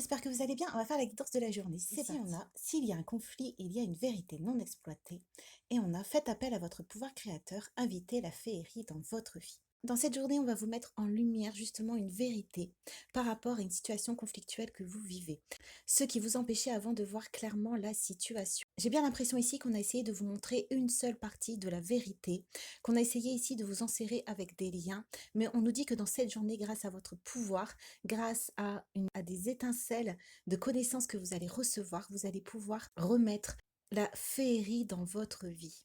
j'espère que vous allez bien. On va faire la guidance de la journée. C'est Ici, on a s'il y a un conflit, il y a une vérité non exploitée. Et on a fait appel à votre pouvoir créateur, invitez la féerie dans votre vie. Dans cette journée, on va vous mettre en lumière justement une vérité par rapport à une situation conflictuelle que vous vivez. Ce qui vous empêchait avant de voir clairement la situation. J'ai bien l'impression ici qu'on a essayé de vous montrer une seule partie de la vérité, qu'on a essayé ici de vous enserrer avec des liens, mais on nous dit que dans cette journée, grâce à votre pouvoir, grâce à des étincelles de connaissances que vous allez recevoir, vous allez pouvoir remettre la féerie dans votre vie.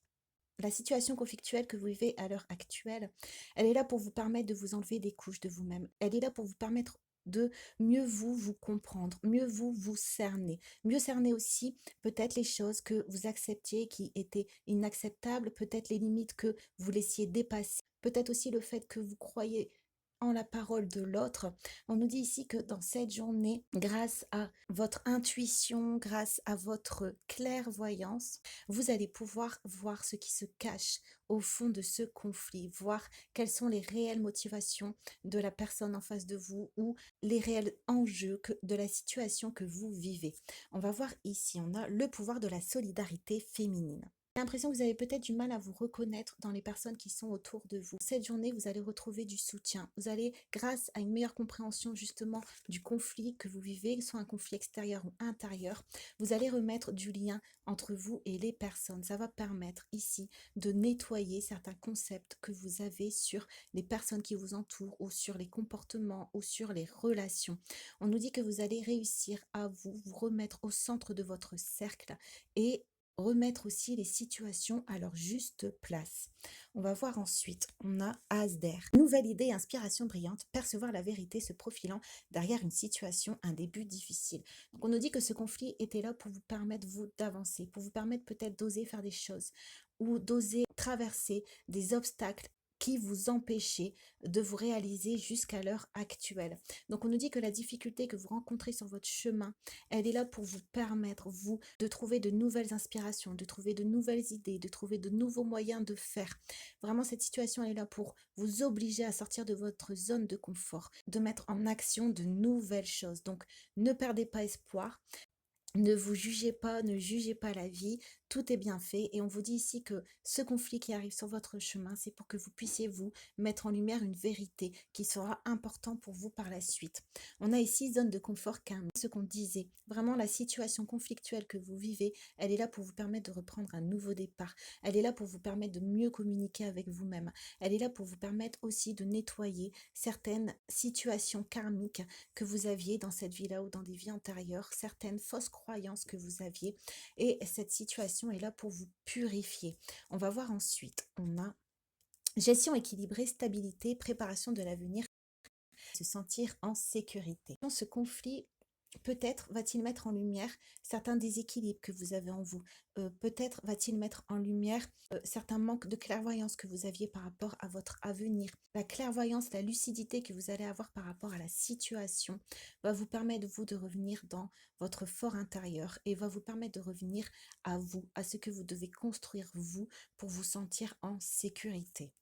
La situation conflictuelle que vous vivez à l'heure actuelle, elle est là pour vous permettre de vous enlever des couches de vous-même. Elle est là pour vous permettre de mieux vous comprendre, mieux vous cerner. Mieux cerner aussi peut-être les choses que vous acceptiez qui étaient inacceptables, peut-être les limites que vous laissiez dépasser, peut-être aussi le fait que vous croyez en la parole de l'autre. On nous dit ici que dans cette journée, grâce à votre intuition, grâce à votre clairvoyance, vous allez pouvoir voir ce qui se cache au fond de ce conflit, voir quelles sont les réelles motivations de la personne en face de vous ou les réels enjeux de la situation que vous vivez. On va voir ici, on a le pouvoir de la solidarité féminine. J'ai l'impression que vous avez peut-être du mal à vous reconnaître dans les personnes qui sont autour de vous. Cette journée, vous allez retrouver du soutien. Vous allez, grâce à une meilleure compréhension justement du conflit que vous vivez, soit un conflit extérieur ou intérieur, vous allez remettre du lien entre vous et les personnes. Ça va permettre ici de nettoyer certains concepts que vous avez sur les personnes qui vous entourent ou sur les comportements ou sur les relations. On nous dit que vous allez réussir à vous remettre au centre de votre cercle et remettre aussi les situations à leur juste place. On va voir ensuite, on a As d'air. Nouvelle idée, inspiration brillante, percevoir la vérité se profilant derrière une situation, un début difficile. Donc on nous dit que ce conflit était là pour vous permettre, vous, d'avancer, pour vous permettre peut-être d'oser faire des choses ou d'oser traverser des obstacles qui vous empêchaient de vous réaliser jusqu'à l'heure actuelle. Donc on nous dit que la difficulté que vous rencontrez sur votre chemin, elle est là pour vous permettre, vous, de trouver de nouvelles inspirations, de trouver de nouvelles idées, de trouver de nouveaux moyens de faire. Vraiment, cette situation, elle est là pour vous obliger à sortir de votre zone de confort, de mettre en action de nouvelles choses. Donc, ne perdez pas espoir. Ne vous jugez pas, ne jugez pas la vie, tout est bien fait et on vous dit ici que ce conflit qui arrive sur votre chemin, c'est pour que vous puissiez vous mettre en lumière une vérité qui sera important pour vous par la suite. On a ici zone de confort calme, ce qu'on disait. Vraiment la situation conflictuelle que vous vivez, elle est là pour vous permettre de reprendre un nouveau départ. Elle est là pour vous permettre de mieux communiquer avec vous-même. Elle est là pour vous permettre aussi de nettoyer certaines situations karmiques que vous aviez dans cette vie-là ou dans des vies antérieures, certaines fausses croyances que vous aviez. Et cette situation est là pour vous purifier. On va voir ensuite, on a gestion équilibrée, stabilité, préparation de l'avenir, se sentir en sécurité. Dans ce conflit, peut-être va-t-il mettre en lumière certains déséquilibres que vous avez en vous. Peut-être va-t-il mettre en lumière certains manques de clairvoyance que vous aviez par rapport à votre avenir. La clairvoyance, la lucidité que vous allez avoir par rapport à la situation va vous permettre, vous, de revenir dans votre fort intérieur et va vous permettre de revenir à vous, à ce que vous devez construire vous pour vous sentir en sécurité.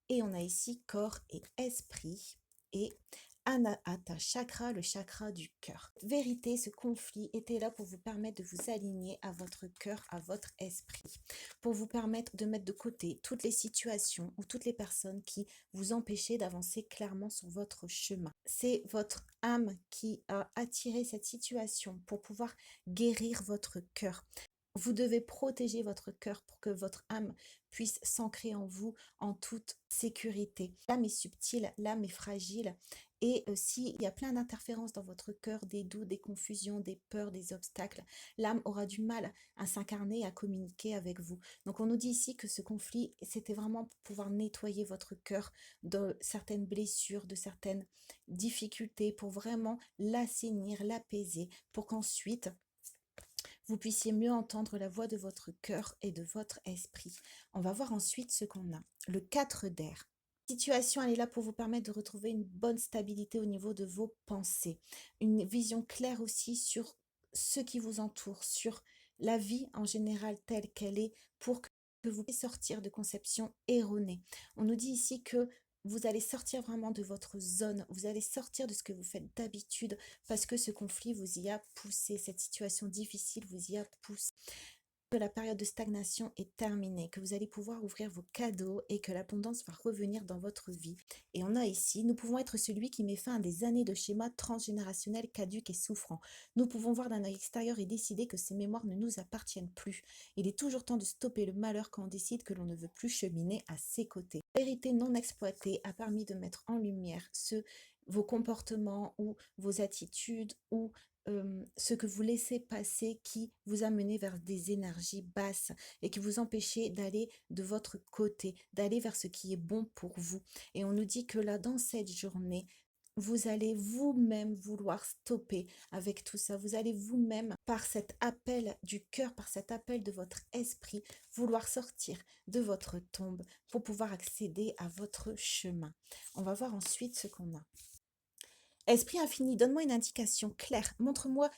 Et on a ici corps et esprit et Anahata Chakra, le chakra du cœur. Vérité, ce conflit était là pour vous permettre de vous aligner à votre cœur, à votre esprit, pour vous permettre de mettre de côté toutes les situations ou toutes les personnes qui vous empêchaient d'avancer clairement sur votre chemin. C'est votre âme qui a attiré cette situation pour pouvoir guérir votre cœur. Vous devez protéger votre cœur pour que votre âme puisse s'ancrer en vous en toute sécurité. L'âme est subtile, l'âme est fragile et s'il y a plein d'interférences dans votre cœur, des doutes, des confusions, des peurs, des obstacles, l'âme aura du mal à s'incarner, à communiquer avec vous. Donc on nous dit ici que ce conflit, c'était vraiment pour pouvoir nettoyer votre cœur de certaines blessures, de certaines difficultés, pour vraiment l'assainir, l'apaiser, pour qu'ensuite vous puissiez mieux entendre la voix de votre cœur et de votre esprit. On va voir ensuite ce qu'on a. Le 4 d'air. La situation, elle est là pour vous permettre de retrouver une bonne stabilité au niveau de vos pensées. Une vision claire aussi sur ce qui vous entoure, sur la vie en général telle qu'elle est, pour que vous puissiez sortir de conceptions erronées. On nous dit ici que Vous allez sortir vraiment de votre zone, vous allez sortir de ce que vous faites d'habitude parce que ce conflit vous y a poussé, cette situation difficile vous y a poussé. Que la période de stagnation est terminée, que vous allez pouvoir ouvrir vos cadeaux et que l'abondance va revenir dans votre vie. Et on a ici, nous pouvons être celui qui met fin à des années de schémas transgénérationnels caduques et souffrants. Nous pouvons voir d'un œil extérieur et décider que ces mémoires ne nous appartiennent plus. Il est toujours temps de stopper le malheur quand on décide que l'on ne veut plus cheminer à ses côtés. La vérité non exploitée a permis de mettre en lumière vos comportements ou vos attitudes ou ce que vous laissez passer qui vous a mené vers des énergies basses et qui vous empêchez d'aller de votre côté, d'aller vers ce qui est bon pour vous. Et on nous dit que là, dans cette journée, vous allez vous-même vouloir stopper avec tout ça. Vous allez vous-même, par cet appel du cœur, par cet appel de votre esprit, vouloir sortir de votre tombe pour pouvoir accéder à votre chemin. On va voir ensuite ce qu'on a. Esprit infini, donne-moi une indication claire. Montre-moi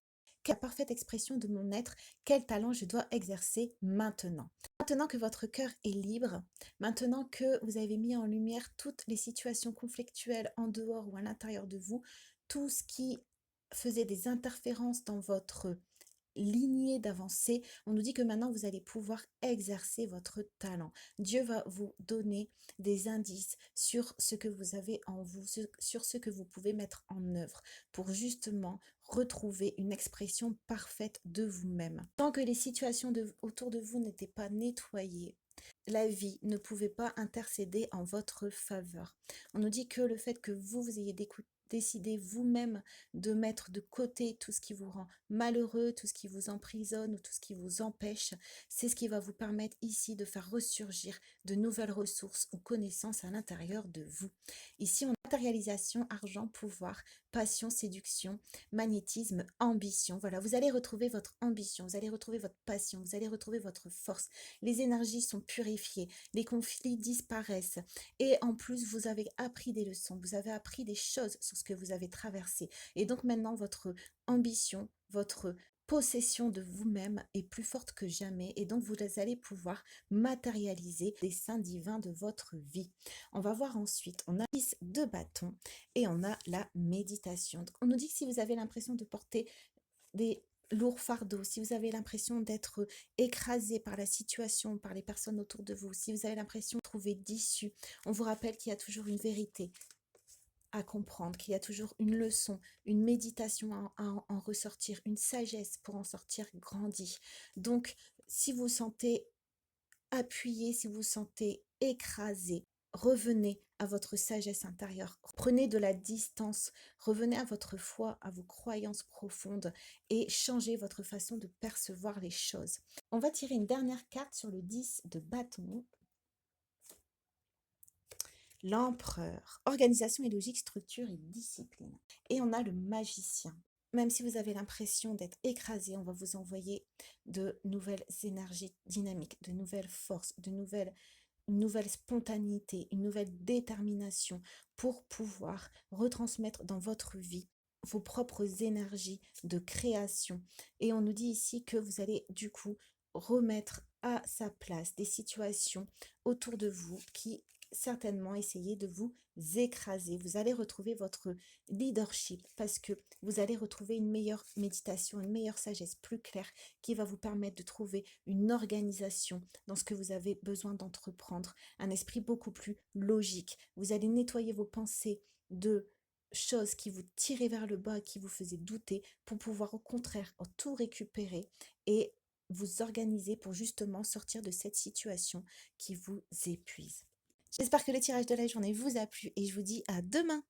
quelle parfaite expression de mon être, quel talent je dois exercer maintenant. Maintenant que votre cœur est libre, maintenant que vous avez mis en lumière toutes les situations conflictuelles en dehors ou à l'intérieur de vous, tout ce qui faisait des interférences dans votre lignée d'avancée, on nous dit que maintenant vous allez pouvoir exercer votre talent. Dieu va vous donner des indices sur ce que vous avez en vous, sur ce que vous pouvez mettre en œuvre pour justement retrouver une expression parfaite de vous-même. Tant que les situations autour de vous n'étaient pas nettoyées, la vie ne pouvait pas intercéder en votre faveur. On nous dit que le fait que vous ayez décidé vous-même de mettre de côté tout ce qui vous rend malheureux, tout ce qui vous emprisonne ou tout ce qui vous empêche, c'est ce qui va vous permettre ici de faire ressurgir de nouvelles ressources ou connaissances à l'intérieur de vous. Ici, on a matérialisation, argent, pouvoir, passion, séduction, magnétisme, ambition. Voilà, vous allez retrouver votre ambition, vous allez retrouver votre passion, vous allez retrouver votre force. Les énergies sont purifiées, les conflits disparaissent et en plus, vous avez appris des leçons, vous avez appris des choses sur ce que vous avez traversé. Et donc maintenant, votre ambition, votre possession de vous-même est plus forte que jamais et donc vous allez pouvoir matérialiser les saints divins de votre vie. On va voir ensuite, on a 10 de bâtons et on a la méditation. Donc, on nous dit que si vous avez l'impression de porter des lourds fardeaux, si vous avez l'impression d'être écrasé par la situation, par les personnes autour de vous, si vous avez l'impression de trouver d'issue, on vous rappelle qu'il y a toujours une vérité à comprendre, qu'il y a toujours une leçon, une méditation à en ressortir, une sagesse pour en sortir grandi. Donc, si vous vous sentez appuyé, si vous vous sentez écrasé, revenez à votre sagesse intérieure, prenez de la distance, revenez à votre foi, à vos croyances profondes et changez votre façon de percevoir les choses. On va tirer une dernière carte sur le 10 de bâton. L'empereur, organisation et logique, structure et discipline. Et on a le magicien. Même si vous avez l'impression d'être écrasé, on va vous envoyer de nouvelles énergies dynamiques, de nouvelles forces, une nouvelle spontanéité, une nouvelle détermination pour pouvoir retransmettre dans votre vie vos propres énergies de création. Et on nous dit ici que vous allez du coup remettre à sa place des situations autour de vous qui certainement essayer de vous écraser. Vous allez retrouver votre leadership parce que vous allez retrouver une meilleure méditation, une meilleure sagesse plus claire qui va vous permettre de trouver une organisation dans ce que vous avez besoin d'entreprendre, un esprit beaucoup plus logique. Vous allez nettoyer vos pensées de choses qui vous tiraient vers le bas, qui vous faisaient douter, pour pouvoir au contraire tout récupérer et vous organiser pour justement sortir de cette situation qui vous épuise. J'espère que le tirage de la journée vous a plu et je vous dis à demain.